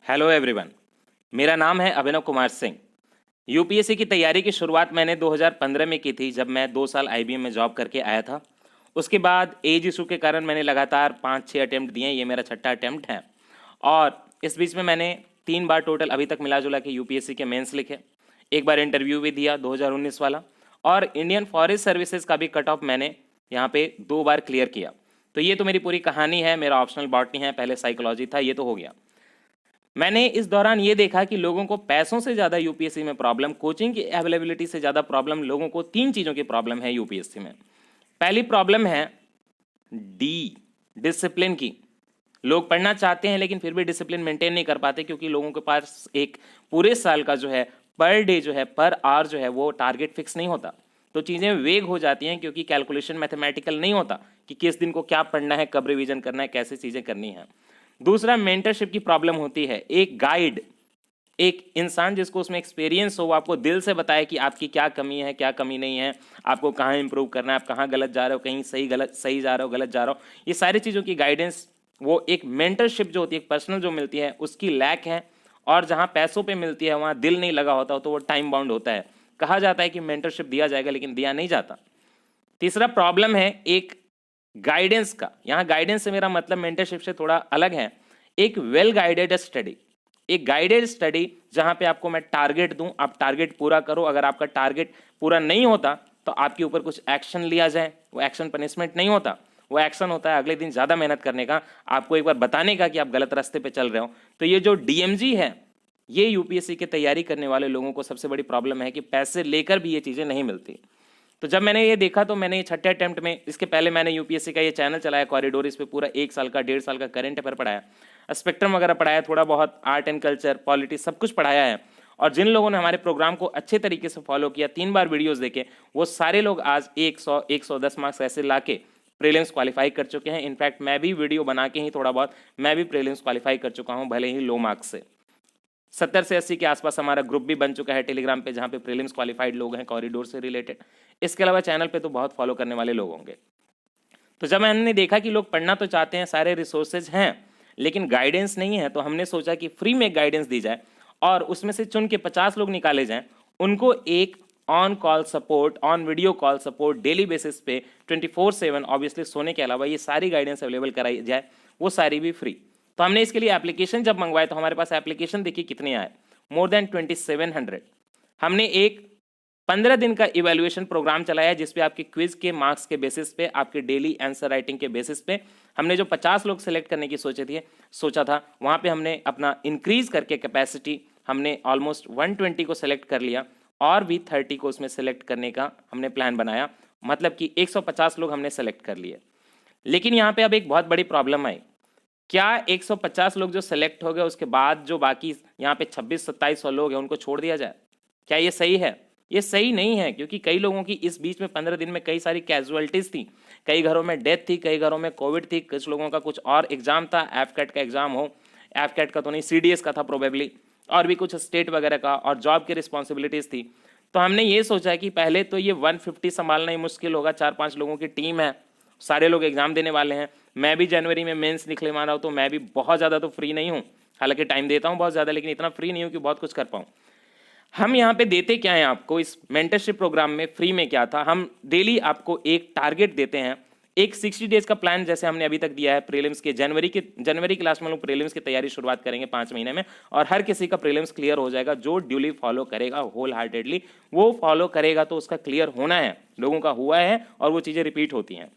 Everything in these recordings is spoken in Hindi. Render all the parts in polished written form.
हेलो एवरीवन, मेरा नाम है अभिनव कुमार सिंह। यूपीएससी की तैयारी की शुरुआत मैंने 2015 में की थी, जब मैं 2 साल आईबीएम में जॉब करके आया था। उसके बाद एज इशू के कारण मैंने लगातार 5-6 अटैम्प्ट दिए, ये मेरा छठा अटैम्प्ट है। और इस बीच में मैंने 3 बार टोटल अभी तक मिला जुला के यूपीएससी के मेंस लिखे, एक बार इंटरव्यू भी दिया 2019 वाला, और इंडियन फॉरेस्ट सर्विसेज का भी कट ऑफ मैंने यहाँ पे 2 बार क्लियर किया। तो ये तो मेरी पूरी कहानी है। मेरा ऑप्शनल बॉटनी है, पहले साइकोलॉजी था, ये तो हो गया। मैंने इस दौरान ये देखा कि लोगों को पैसों से ज़्यादा यूपीएससी में प्रॉब्लम, कोचिंग की अवेलेबिलिटी से ज़्यादा प्रॉब्लम, लोगों को 3 चीज़ों की प्रॉब्लम है यूपीएससी में। पहली प्रॉब्लम है डिसिप्लिन की। लोग पढ़ना चाहते हैं लेकिन फिर भी डिसिप्लिन मेंटेन नहीं कर पाते, क्योंकि लोगों के पास एक पूरे साल का जो है पर डे जो है, पर आवर जो है, वो टारगेट फिक्स नहीं होता। तो चीज़ें वेग हो जाती हैं, क्योंकि कैलकुलेशन मैथमेटिकल नहीं होता कि किस दिन को क्या पढ़ना है, कब रिवीजन करना है, कैसे चीज़ें करनी है। दूसरा, मेंटरशिप की प्रॉब्लम होती है। एक गाइड, एक इंसान जिसको उसमें एक्सपीरियंस हो, वो आपको दिल से बताए कि आपकी क्या कमी है, क्या कमी नहीं है, आपको कहाँ इंप्रूव करना है, आप कहाँ गलत जा रहे हो, कहीं सही जा रहे हो, गलत जा रहे हो, ये सारी चीज़ों की गाइडेंस, वो एक मेंटरशिप जो होती है, एक पर्सनल जो मिलती है, उसकी लैक है। और जहाँ पैसों पे मिलती है वहाँ दिल नहीं लगा होता, तो वो टाइम बाउंड होता है। कहा जाता है कि मेंटरशिप दिया जाएगा, लेकिन दिया नहीं जाता। तीसरा प्रॉब्लम है एक गाइडेंस का। यहाँ गाइडेंस से मेरा मतलब मेंटरशिप से थोड़ा अलग है। एक वेल गाइडेड स्टडी, एक गाइडेड स्टडी जहाँ पे आपको मैं टारगेट दूं, आप टारगेट पूरा करो। अगर आपका टारगेट पूरा नहीं होता तो आपके ऊपर कुछ एक्शन लिया जाए। वो एक्शन पनिशमेंट नहीं होता, वो एक्शन होता है अगले दिन ज़्यादा मेहनत करने का, आपको एक बार बताने का कि आप गलत रास्ते पे चल रहे हो। तो ये जो डीएमजी है, ये यूपीएससी की तैयारी करने वाले लोगों को सबसे बड़ी प्रॉब्लम है कि पैसे लेकर भी ये चीज़ें नहीं मिलती। तो जब मैंने ये देखा तो मैंने छठे अटेम्प्ट में, इसके पहले मैंने यूपीएससी का ये चैनल चलाया कॉरिडोर, इस पे पूरा 1 साल का 1.5 साल का करंट अफेयर पढ़ाया, स्पेक्ट्रम वगैरह पढ़ाया, थोड़ा बहुत आर्ट एंड कल्चर, पॉलिटिक्स, सब कुछ पढ़ाया है। और जिन लोगों ने हमारे प्रोग्राम को अच्छे तरीके से फॉलो किया, 3 बार वीडियोस देखे, वो सारे लोग आज 100-110 मार्क्स ऐसे ला के प्रीलिम्स क्वालिफाई कर चुके हैं। इनफैक्ट मैं भी वीडियो बना के ही थोड़ा बहुत मैं भी प्रीलिम्स क्वालिफाई कर चुका हूँ, भले ही लो मार्क्स से। 70 से 80 के आसपास हमारा ग्रुप भी बन चुका है टेलीग्राम पे, जहाँ पे प्रीलिम्स क्वालिफाइड लोग हैं कॉरिडोर से रिलेटेड। इसके अलावा चैनल पे तो बहुत फॉलो करने वाले लोग होंगे। तो जब मैंने देखा कि लोग पढ़ना तो चाहते हैं, सारे रिसोर्सेज हैं, लेकिन गाइडेंस नहीं है, तो हमने सोचा कि फ्री में गाइडेंस दी जाए और उसमें से चुन के 50 लोग निकाले जाएं, उनको एक on call support, on video call support daily basis पे 24/7, ऑब्वियसली सोने के अलावा ये सारी गाइडेंस अवेलेबल कराई जाए, वो सारी भी फ्री। तो हमने इसके लिए एप्लीकेशन जब मंगवाए तो हमारे पास एप्लीकेशन देखिए कितने आए, मोर देन 2700। हमने एक 15 दिन का इवैल्यूएशन प्रोग्राम चलाया, जिसपे आपके क्विज के मार्क्स के बेसिस पे, आपके डेली आंसर राइटिंग के बेसिस पे, हमने जो 50 लोग सेलेक्ट करने की सोचा था, वहाँ पे हमने अपना इंक्रीज करके कैपेसिटी हमने ऑलमोस्ट 120 को सेलेक्ट कर लिया, और भी 30 को उसमें सेलेक्ट करने का हमने प्लान बनाया। मतलब कि 150 लोग हमने सेलेक्ट कर लिए। लेकिन यहाँ पे अब एक बहुत बड़ी प्रॉब्लम आई। क्या 150 लोग जो सेलेक्ट हो गए, उसके बाद जो बाकी यहाँ पे 2600-2700 लोग हैं, उनको छोड़ दिया जाए? क्या ये सही है? ये सही नहीं है, क्योंकि कई लोगों की इस बीच में 15 दिन में कई सारी कैजुअलिटीज़ थी, कई घरों में डेथ थी, कई घरों में कोविड थी, कुछ लोगों का कुछ और एग्जाम था, एफकेट का एग्जाम हो, एफकेट का तो नहीं, सीडीएस का था प्रोबेबली, और भी कुछ स्टेट वगैरह का, और जॉब की रिस्पॉन्सिबिलिटीज़ थी। तो हमने ये सोचा कि पहले तो ये 150 संभालना ही मुश्किल होगा, 4-5 लोगों की टीम है, सारे लोग एग्जाम देने वाले हैं। मैं भी जनवरी में मेंस निकले मार रहा हूँ, तो मैं भी बहुत ज़्यादा तो फ्री नहीं हूँ, हालांकि टाइम देता हूँ बहुत ज़्यादा, लेकिन इतना फ्री नहीं हूँ कि बहुत कुछ कर पाऊँ। हम यहाँ पे देते क्या है आपको, इस मेंटरशिप प्रोग्राम में फ्री में क्या था, हम डेली आपको एक टारगेट देते हैं, एक 60 डेज का प्लान जैसे हमने अभी तक दिया है। प्रीलिम्स के जनवरी के लास्ट में लोग प्रीलिम्स की तैयारी शुरुआत करेंगे 5 महीने में, और हर किसी का प्रीलिम्स क्लियर हो जाएगा। जो ड्यूली फॉलो करेगा, होल हार्टेडली वो फॉलो करेगा, तो उसका क्लियर होना है। लोगों का हुआ है और वो चीज़ें रिपीट होती हैं।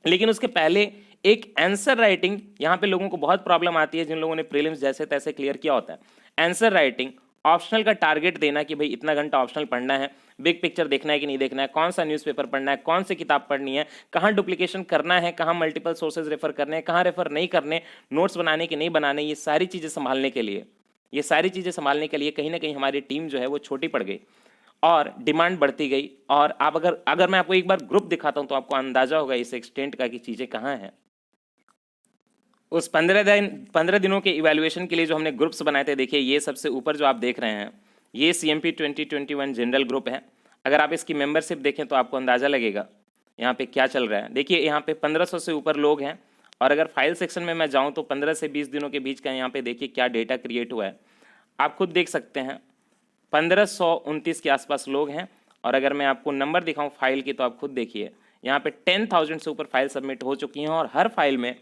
लेकिन उसके पहले एक आंसर राइटिंग, यहाँ पे लोगों को बहुत प्रॉब्लम आती है, जिन लोगों ने प्रीलिम्स जैसे तैसे क्लियर किया होता है। आंसर राइटिंग, ऑप्शनल का टारगेट देना कि भाई इतना घंटा ऑप्शनल पढ़ना है, बिग पिक्चर देखना है कि नहीं देखना है, कौन सा न्यूज़पेपर पढ़ना है, कौन सी किताब पढ़नी है, कहाँ डुप्लीकेशन करना है, कहाँ मल्टीपल सोर्सेज रेफर करने हैं, कहाँ रेफर नहीं करने, नोट्स बनाने कि नहीं बनाने, ये सारी चीज़ें संभालने के लिए कहीं ना कहीं हमारी टीम जो है वो छोटी पड़ गई और डिमांड बढ़ती गई। और आप अगर मैं आपको एक बार ग्रुप दिखाता हूं तो आपको अंदाजा होगा इस एक्सटेंट का कि चीज़ें कहाँ हैं। उस 15 दिनों के इवैल्यूएशन के लिए जो हमने ग्रुप्स बनाए थे, देखिए ये सबसे ऊपर जो आप देख रहे हैं, ये CMP 2021 जनरल ग्रुप है। अगर आप इसकी मेंबरशिप देखें तो आपको अंदाज़ा लगेगा यहाँ पे क्या चल रहा है। देखिए यहाँ पे 1500 से ऊपर लोग हैं, और अगर फाइल सेक्शन में मैं जाऊं तो 15 से 20 दिनों के बीच का यहाँ पे देखिए क्या डेटा क्रिएट हुआ है, आप खुद देख सकते हैं 1529 के आसपास लोग हैं। और अगर मैं आपको नंबर दिखाऊं फाइल की तो आप खुद देखिए यहाँ पे 10,000 से ऊपर फाइल सबमिट हो चुकी हैं और हर फाइल में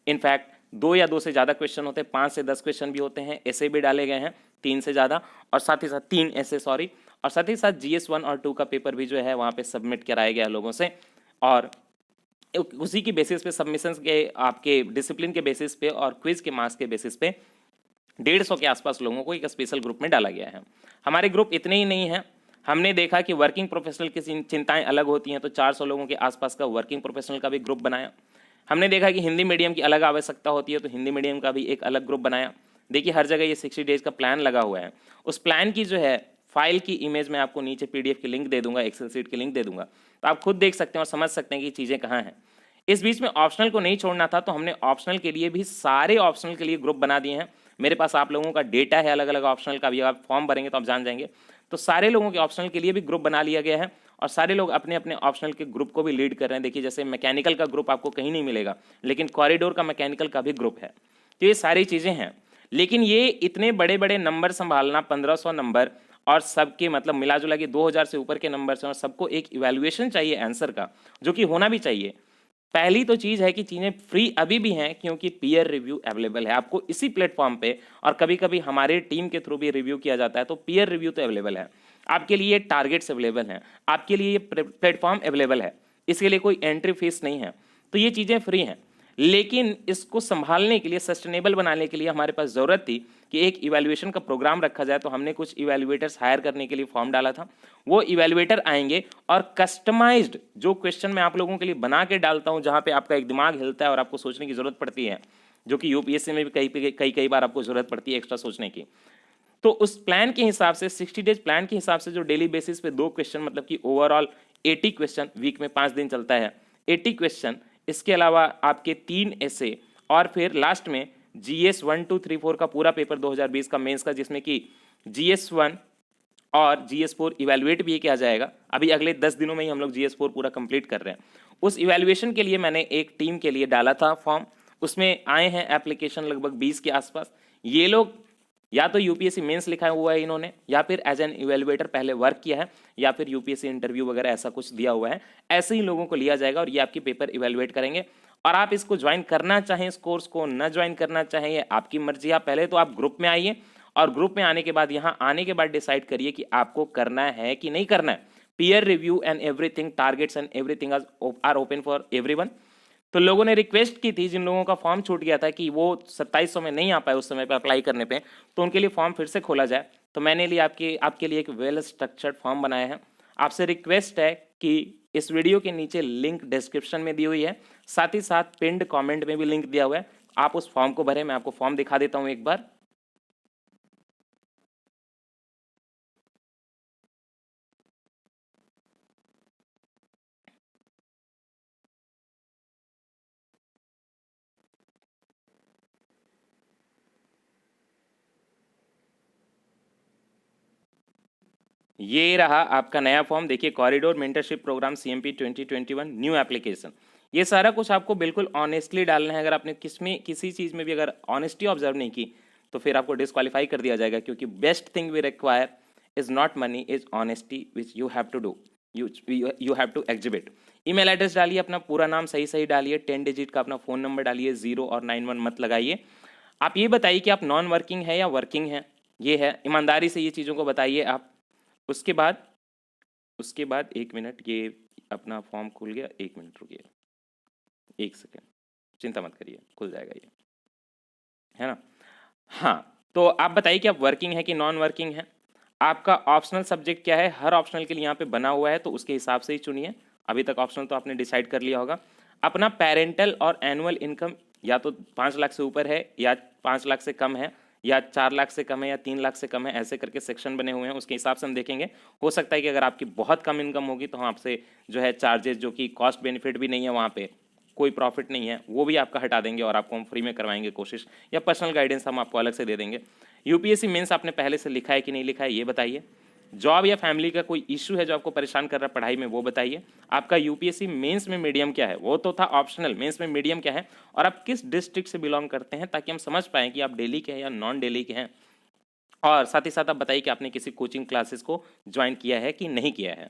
इनफैक्ट 2 या 2 से ज़्यादा क्वेश्चन होते हैं, 5 से 10 क्वेश्चन भी होते हैं, ऐसे भी डाले गए हैं 3 से ज़्यादा, और साथ ही साथ 3 ऐसे सॉरी, और साथ ही साथ GS1 और 2 का पेपर भी जो है वहाँ पे सबमिट कराया गया लोगों से। और उसी की बेसिस पे सबमिशंस के आपके डिसिप्लिन के बेसिस पे और क्विज के मार्क्स के बेसिस पे 150 के आसपास लोगों को एक स्पेशल ग्रुप में डाला गया है। हमारे ग्रुप इतने ही नहीं है, हमने देखा कि वर्किंग प्रोफेशनल की चिंताएं अलग होती हैं, तो 400 लोगों के आसपास का वर्किंग प्रोफेशनल का भी ग्रुप बनाया। हमने देखा कि हिंदी मीडियम की अलग आवश्यकता होती है, तो हिंदी मीडियम का भी एक अलग ग्रुप बनाया। देखिए हर जगह ये 60 डेज का प्लान लगा हुआ है। उस प्लान की जो है फाइल की इमेज मैं आपको नीचे PDF की लिंक दे दूंगा, एक्सेल सीट की लिंक दे दूंगा, तो आप खुद देख सकते हैं और समझ सकते हैं कि चीज़ें कहाँ हैं। इस बीच में ऑप्शनल को नहीं छोड़ना था, तो हमने ऑप्शनल के लिए भी सारे ऑप्शनल के लिए ग्रुप बना दिए हैं। मेरे पास आप लोगों का डेटा है अलग अलग ऑप्शनल का भी, आप फॉर्म भरेंगे तो आप जान जाएंगे। तो सारे लोगों के ऑप्शनल के लिए भी ग्रुप बना लिया गया है और सारे लोग अपने अपने ऑप्शनल के ग्रुप को भी लीड कर रहे हैं। देखिए जैसे मैकेनिकल का ग्रुप आपको कहीं नहीं मिलेगा, लेकिन कॉरिडोर का मैकेनिकल का भी ग्रुप है। तो ये सारी चीज़ें हैं, लेकिन ये इतने बड़े बड़े नंबर संभालना, 1500 नंबर, और सबके मतलब मिला जुला के 2000 से ऊपर के नंबर से, और सबको एक इवैल्यूएशन चाहिए आंसर का, जो कि होना भी चाहिए। पहली तो चीज़ है कि चीज़ें फ्री अभी भी हैं क्योंकि पीयर रिव्यू अवेलेबल है आपको इसी प्लेटफॉर्म पे, और कभी कभी हमारे टीम के थ्रू भी रिव्यू किया जाता है, तो पीयर रिव्यू तो अवेलेबल है आपके लिए, टारगेट्स अवेलेबल हैं आपके लिए, ये प्लेटफॉर्म अवेलेबल है, इसके लिए कोई एंट्री फीस नहीं है, तो ये चीज़ें फ्री हैं। लेकिन इसको संभालने के लिए, सस्टेनेबल बनाने के लिए हमारे पास ज़रूरत थी कि एक इवैल्यूएशन का प्रोग्राम रखा जाए, तो हमने कुछ इवैल्यूएटर्स हायर करने के लिए फॉर्म डाला था। वो इवैल्यूएटर आएंगे और कस्टमाइज्ड जो क्वेश्चन मैं आप लोगों के लिए बना के डालता हूँ, जहाँ पे आपका एक दिमाग हिलता है और आपको सोचने की ज़रूरत पड़ती है, जो कि UPSC में भी कई बार आपको ज़रूरत पड़ती है एक्स्ट्रा सोचने की। तो उस प्लान के हिसाब से, 60 डेज प्लान के हिसाब से, जो डेली बेसिस पे 2 क्वेश्चन, मतलब कि ओवरऑल 80 क्वेश्चन, वीक में 5 दिन चलता है, 80 क्वेश्चन, इसके अलावा आपके 3 ऐसे, और फिर लास्ट में GS 1 2 3 4 का पूरा पेपर 2020 का मेंस का, जिसमें कि GS1 और GS4 इवैल्यूएट भी किया जाएगा। अभी अगले 10 दिनों में ही हम लोग GS4 पूरा कंप्लीट कर रहे हैं। उस इवैल्यूएशन के लिए मैंने एक टीम के लिए डाला था फॉर्म, उसमें आए हैं एप्लीकेशन लगभग 20 के आसपास। ये लोग या तो UPSC मेंस लिखा हुआ है इन्होंने, या फिर एज एन इवैल्यूएटर पहले वर्क किया है, या फिर UPSC इंटरव्यू वगैरह ऐसा कुछ दिया हुआ है। ऐसे ही लोगों को लिया जाएगा और ये आपकी पेपर इवैल्यूएट करेंगे। और आप इसको ज्वाइन करना चाहें, इस कोर्स को न ज्वाइन करना चाहें, ये आपकी मर्जी। आप पहले तो आप ग्रुप में आइए, और ग्रुप में आने के बाद, यहाँ आने के बाद डिसाइड करिए कि आपको करना है कि नहीं करना है। Peer review and everything, targets and everything are open for everyone. तो लोगों ने रिक्वेस्ट की थी, जिन लोगों का फॉर्म छूट गया था कि वो 2700 में नहीं आ पाए उस समय पे अप्लाई करने पे, तो उनके लिए फॉर्म फिर से खोला जाए। तो मैंने लिए आपके लिए एक वेल स्ट्रक्चर्ड फॉर्म बनाया है। आपसे रिक्वेस्ट है कि इस वीडियो के नीचे लिंक डिस्क्रिप्शन में दी हुई है, साथ ही साथ पिंड कमेंट में भी लिंक दिया हुआ है, आप उस फॉर्म को भरें। मैं आपको फॉर्म दिखा देता हूँ एक बार। ये रहा आपका नया फॉर्म। देखिए, corridor mentorship programme CMP 2021 new application. ये सारा कुछ आपको बिल्कुल ऑनेस्टली डालना है। अगर आपने किसी चीज़ में भी अगर ऑनेस्टी ऑब्जर्व नहीं की तो फिर आपको डिस्क्वालीफाई कर दिया जाएगा, क्योंकि best thing we require is not money, is honesty which you have to do, you have to exhibit. Email address डालिए, अपना पूरा नाम सही सही डालिए, 10 डिजिट का अपना फ़ोन नंबर डालिए, 0 और 91 मत लगाइए। आप ये बताइए कि आप नॉन वर्किंग है या वर्किंग है, ये है। ईमानदारी से ये चीज़ों को बताइए आप। उसके बाद 1 मिनट, ये अपना फॉर्म खुल गया, 1 मिनट रुकिए, 1 सेकेंड, चिंता मत करिए, खुल जाएगा ये, है ना। हाँ, तो आप बताइए कि आप वर्किंग है कि नॉन वर्किंग है। आपका ऑप्शनल सब्जेक्ट क्या है, हर ऑप्शनल के लिए यहाँ पे बना हुआ है, तो उसके हिसाब से ही चुनिए। अभी तक ऑप्शनल तो आपने डिसाइड कर लिया होगा। अपना पेरेंटल और एनुअल इनकम या तो 5 लाख से ऊपर है, या 5 लाख से कम है, या 4 लाख से कम है, या 3 लाख से कम है, ऐसे करके सेक्शन बने हुए हैं। उसके हिसाब से हम देखेंगे। हो सकता है कि अगर आपकी बहुत कम इनकम होगी तो हम आपसे जो है चार्जेस, जो कि कॉस्ट बेनिफिट भी नहीं है, वहाँ पे कोई प्रॉफिट नहीं है, वो भी आपका हटा देंगे और आपको हम फ्री में करवाएंगे कोशिश, या पर्सनल गाइडेंस हम आपको अलग से दे देंगे। UPSC मेंस आपने पहले से लिखा है कि नहीं लिखा है, ये बताइए। जॉब या फैमिली का कोई इशू है जो आपको परेशान कर रहा है पढ़ाई में, वो बताइए। आपका यूपीएससी मेंस में मीडियम क्या है, वो तो था ऑप्शनल, मेंस में मीडियम क्या है, और आप किस डिस्ट्रिक्ट से बिलोंग करते हैं, ताकि हम समझ पाएँ कि आप दिल्ली के हैं या नॉन दिल्ली के हैं। और साथ ही साथ आप बताइए कि आपने किसी कोचिंग क्लासेस को ज्वाइन किया है कि नहीं किया है।